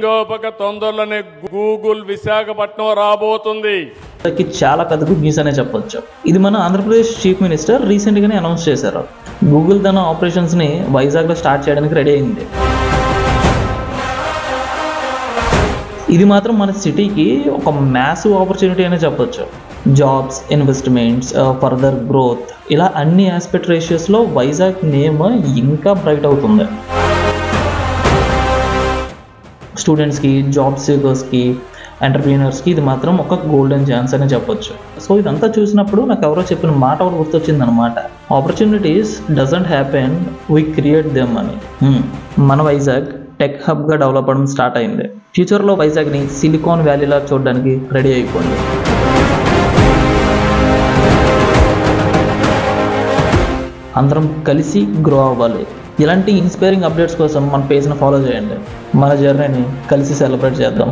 ఇంకొక తొందరలోనే గూగుల్ విశాఖపట్నం రాబోతుంది. చాలా పెద్ద గుడ్ న్యూస్ అనే చెప్పొచ్చు. ఇది మన ఆంధ్రప్రదేశ్ చీఫ్ మినిస్టర్ రీసెంట్ గానే అనౌన్స్ చేశారు. గూగుల్ తన ఆపరేషన్స్ ని వైజాగ్ లో స్టార్ట్ చేయడానికి రెడీ అయింది. ఇది మాత్రం మన సిటీకి ఒక మ్యాసివ్ ఆపర్చునిటీ అనే చెప్పొచ్చు. జాబ్స్, ఇన్వెస్ట్మెంట్స్, ఫర్దర్ గ్రోత్, ఇలా అన్ని ఆస్పెక్ట్ రేషియోస్లో వైజాగ్ నేమ్ ఇంకా బ్రైట్ అవుతుంది. స్టూడెంట్స్కి, జాబ్ సీకర్స్కి, ఎంటర్ప్రీనర్స్కి ఇది మాత్రం ఒక గోల్డెన్ ఛాన్స్ అనే చెప్పొచ్చు. సో ఇదంతా చూసినప్పుడు నాకు ఎవరో చెప్పిన మాట ఒకటి గుర్తొచ్చింది అనమాట. Opportunities doesn't happen, we create them అని. మన వైజాగ్ టెక్ హబ్గా డెవలప్ అవ్వడం స్టార్ట్ అయింది. ఫ్యూచర్లో వైజాగ్ని సిలికాన్ వ్యాలీలా చూడడానికి రెడీ అయిపోయింది. అందరం కలిసి గ్రో అవ్వాలి. ఇలాంటి ఇన్స్పైరింగ్ అప్డేట్స్ కోసం మన పేజ్ని ఫాలో చేయండి. మన జర్నీని కలిసి సెలబ్రేట్ చేద్దాం.